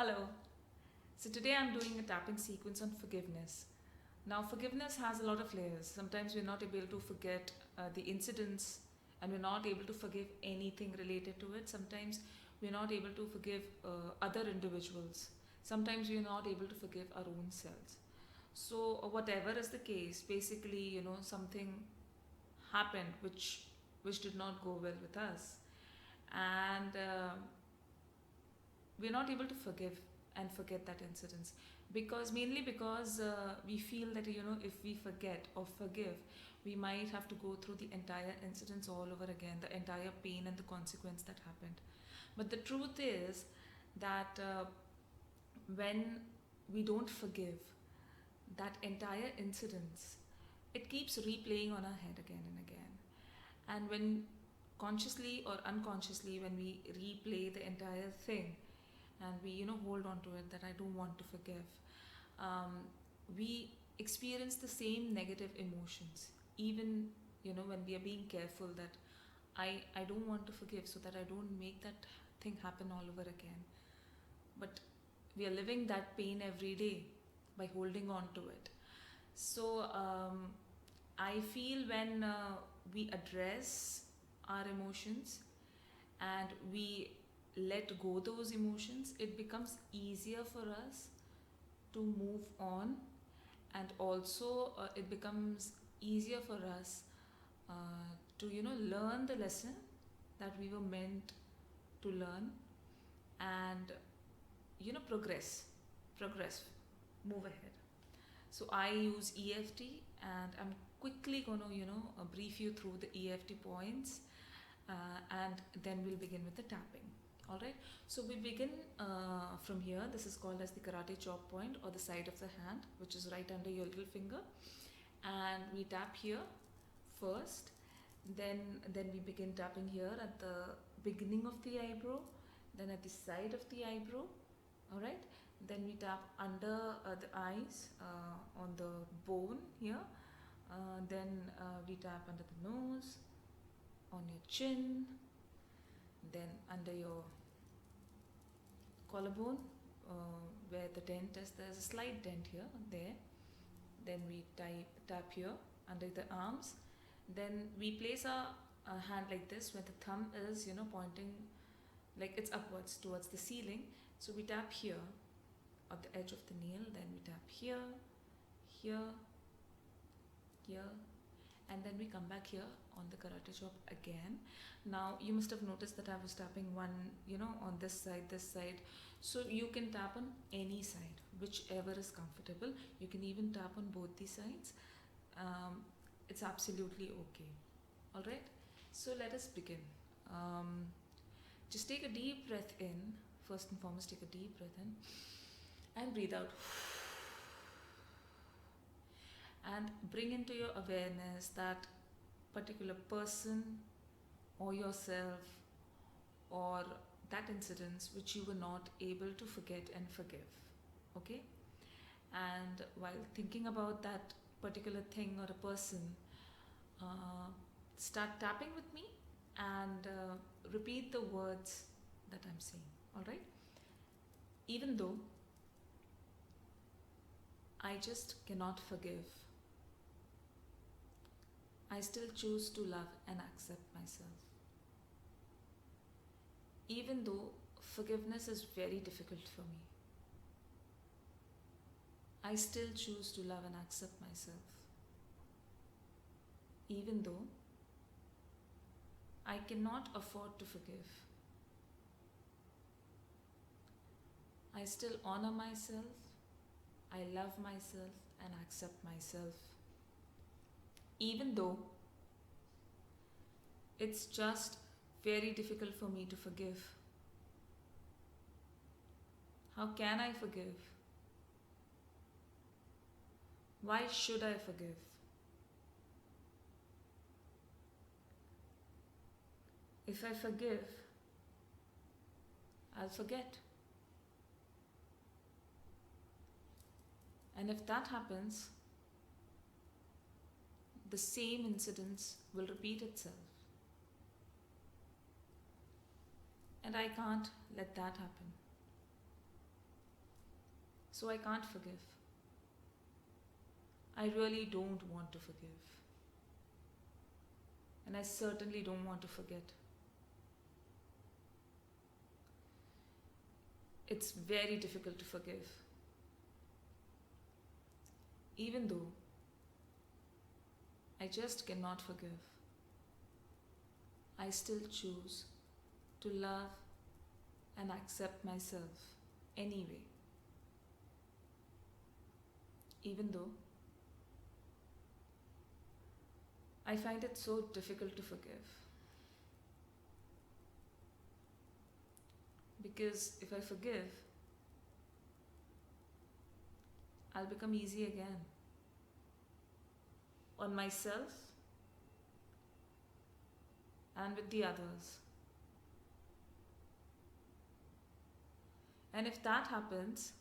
Hello. So today I'm doing a tapping sequence on forgiveness. Now, forgiveness has a lot of layers. Sometimes we're not able to forget the incidents and we're not able to forgive anything related to it. Sometimes we're not able to forgive other individuals. Sometimes we're not able to forgive our own selves. So, whatever is the case, basically, something happened which did not go well with us, and we're not able to forgive and forget that incidents, because mainly because we feel that if we forget or forgive, we might have to go through the entire incidents all over again, the entire pain and the consequence that happened. But the truth is that when we don't forgive, that entire incidents, it keeps replaying on our head again and again. And when consciously or unconsciously, when we replay the entire thing, and we hold on to it, that I don't want to forgive, um, we experience the same negative emotions, even when we are being careful that I don't want to forgive so that I don't make that thing happen all over again. But we are living that pain every day by holding on to it. So I feel when we address our emotions and we let go those emotions, it becomes easier for us to move on, and also it becomes easier for us to learn the lesson that we were meant to learn, and progress, move ahead. So I use EFT, and I'm quickly going to brief you through the EFT points, and then we'll begin with the tapping. All right. So we begin from here. This is called as the karate chop point, or the side of the hand, which is right under your little finger, and we tap here first. Then we begin tapping here at the beginning of the eyebrow, then at the side of the eyebrow. All right. Then we tap under the eyes, on the bone here. Then we tap under the nose, on your chin, then under your collarbone, where the dent is. There's a slight dent here, there. Then we tap here under the arms. Then we place our hand like this, where the thumb is pointing like it's upwards towards the ceiling. So we tap here at the edge of the nail. Then we tap here, here, here, and then we come back here on the karate chop again. Now you must have noticed that I was tapping one on this side. So you can tap on any side, whichever is comfortable. You can even tap on both the sides. It's absolutely okay. All right. So let us begin. um, just take a deep breath in. First and foremost, take a deep breath in and breathe out, and bring into your awareness that particular person or yourself, or that incidents which you were not able to forget and forgive. Okay. And while thinking about that particular thing or a person, uh, start tapping with me, and repeat the words that I'm saying. All right. Even though I just cannot forgive, I still choose to love and accept myself. Even though forgiveness is very difficult for me, I still choose to love and accept myself. Even though I cannot afford to forgive, I still honor myself, I love myself and accept myself. Even though it's just very difficult for me to forgive. How can I forgive? Why should I forgive? If I forgive, I'll forget. And if that happens, the same incidents will repeat itself. And I can't let that happen. So I can't forgive. I really don't want to forgive. And I certainly don't want to forget. It's very difficult to forgive. Even though I just cannot forgive, I still choose to love and accept myself anyway. Even though I find it so difficult to forgive. Because if I forgive, I'll become easy again on myself and with the others. And if that happens,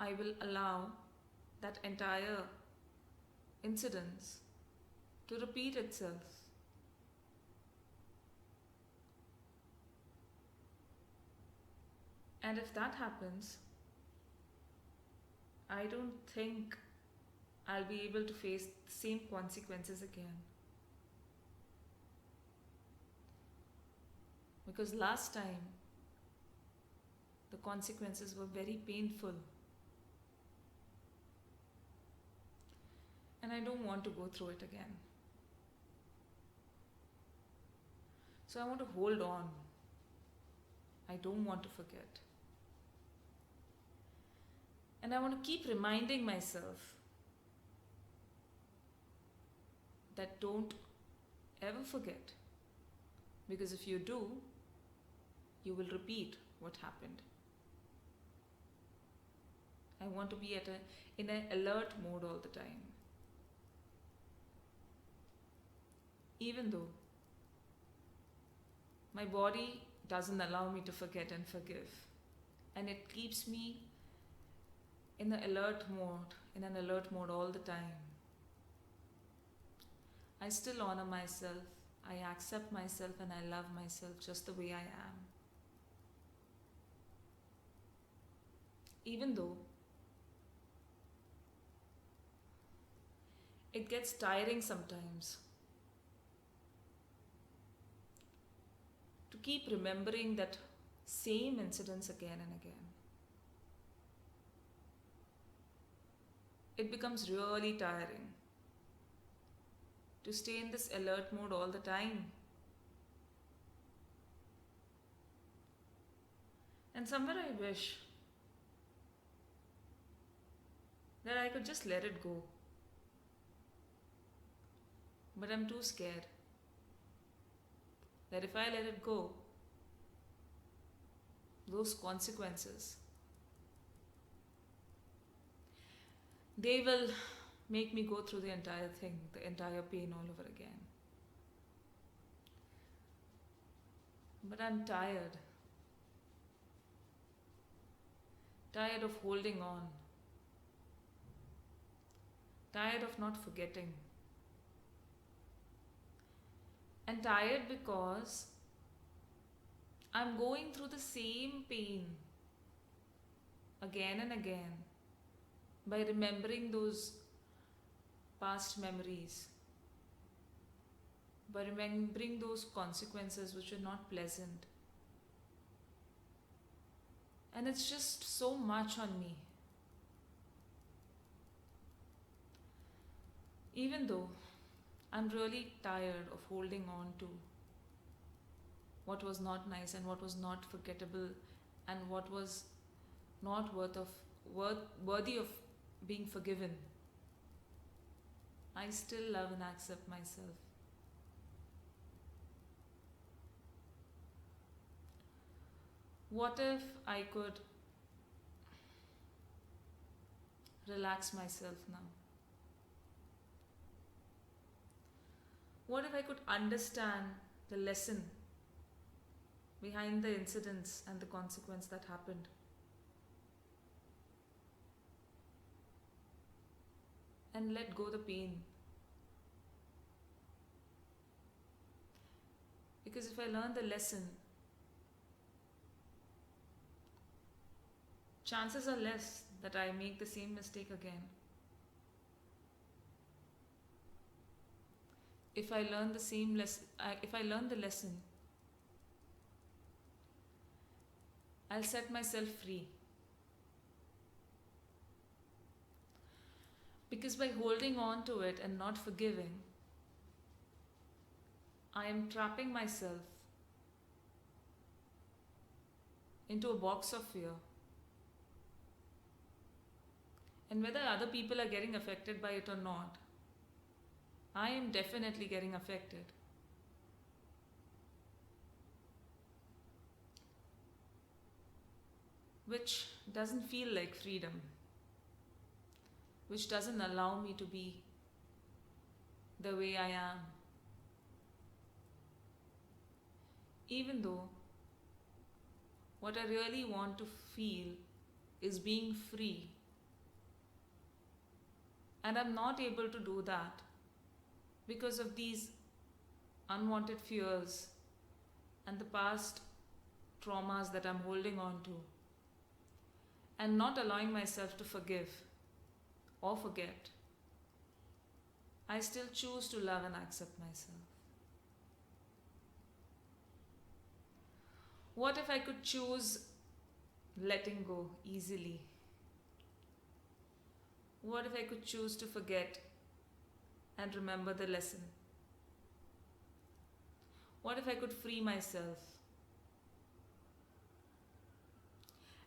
I will allow that entire incident to repeat itself. And if that happens, I don't think I'll be able to face the same consequences again. Because last time, the consequences were very painful. And I don't want to go through it again. So I want to hold on. I don't want to forget. And I want to keep reminding myself that don't ever forget. Because if you do, you will repeat what happened. I want to be in an alert mode all the time. Even though my body doesn't allow me to forget and forgive. And it keeps me in an alert mode all the time. I still honor myself, I accept myself, and I love myself just the way I am. Even though it gets tiring sometimes to keep remembering that same incidents again and again. It becomes really tiring to stay in this alert mode all the time. And somewhere I wish that I could just let it go. But I'm too scared that if I let it go, those consequences, they will make me go through the entire thing, the entire pain all over again. But I'm tired. Tired of holding on. Tired of not forgetting. And tired because I'm going through the same pain again and again by remembering those past memories, by remembering those consequences which are not pleasant. And it's just so much on me. Even though I'm really tired of holding on to what was not nice and what was not forgettable and what was not worthy of being forgiven. I still love and accept myself. What if I could relax myself now? What if I could understand the lesson behind the incidents and the consequence that happened? And let go the pain. Because if I learn the lesson, chances are less that I make the same mistake again. If I learn the same lesson, if I learn the lesson, I'll set myself free. Because by holding on to it and not forgiving, I am trapping myself into a box of fear. And whether other people are getting affected by it or not, I am definitely getting affected. Which doesn't feel like freedom, which doesn't allow me to be the way I am. Even though what I really want to feel is being free. And I'm not able to do that because of these unwanted fears and the past traumas that I'm holding on to, and not allowing myself to forgive or forget. I still choose to love and accept myself. What if I could choose letting go easily? What if I could choose to forget and remember the lesson? What if I could free myself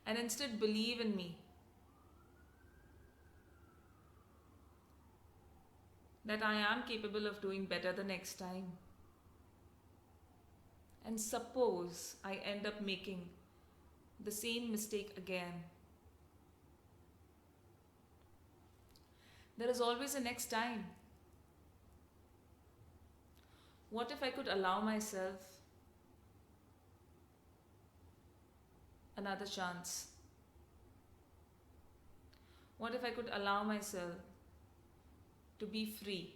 and instead believe in me that I am capable of doing better the next time? And suppose I end up making the same mistake again. There is always a next time. What if I could allow myself another chance? What if I could allow myself to be free?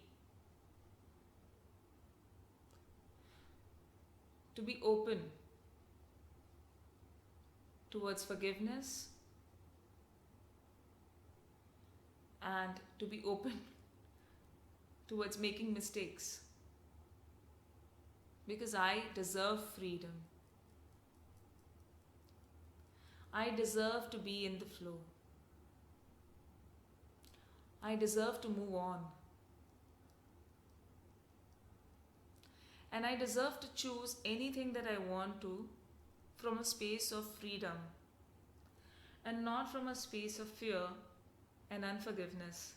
To be open towards forgiveness and to be open towards making mistakes, because I deserve freedom. I deserve to be in the flow. I deserve to move on. And I deserve to choose anything that I want to from a space of freedom and not from a space of fear and unforgiveness.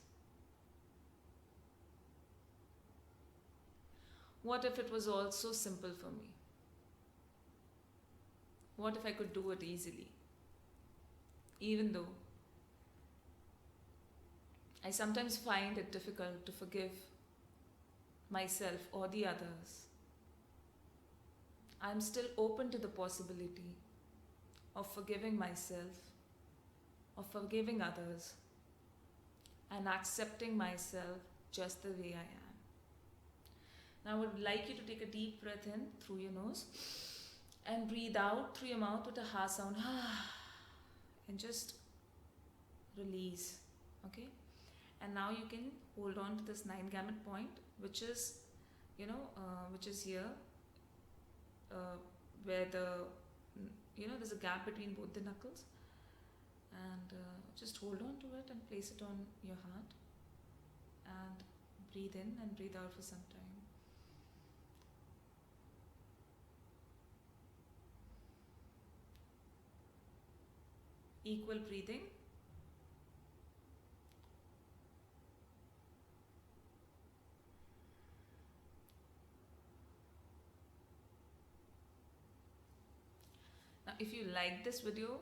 What if it was all so simple for me? What if I could do it easily? Even though I sometimes find it difficult to forgive myself or the others, I'm still open to the possibility of forgiving myself, of forgiving others, and accepting myself just the way I am. Now I would like you to take a deep breath in through your nose and breathe out through your mouth with a ha sound. And just release. Okay? And now you can hold on to this 9 gamut point, which is, which is here, where there's a gap between both the knuckles. And just hold on to it and place it on your heart. And breathe in and breathe out for some time. Equal breathing. Now, if you like this video,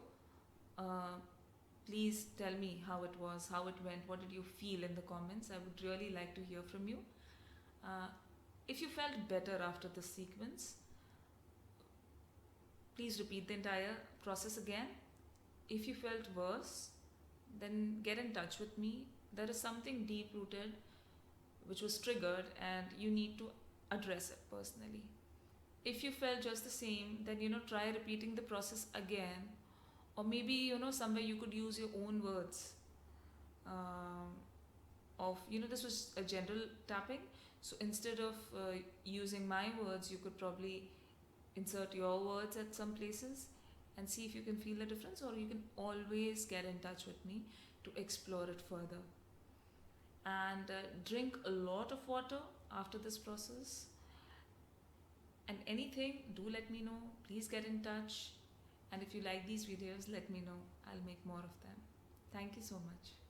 please tell me how it was, how it went, what did you feel in the comments. I would really like to hear from you. If you felt better after this sequence, please repeat the entire process again. If you felt worse, then get in touch with me. There is something deep rooted which was triggered and you need to address it personally. If you felt just the same, then try repeating the process again, or maybe somewhere you could use your own words, um, of this was a general tapping, so instead of using my words, you could probably insert your words at some places and see if you can feel the difference, or you can always get in touch with me to explore it further. And drink a lot of water after this process. And anything, do let me know. Please get in touch. And if you like these videos, let me know. I'll make more of them. Thank you so much.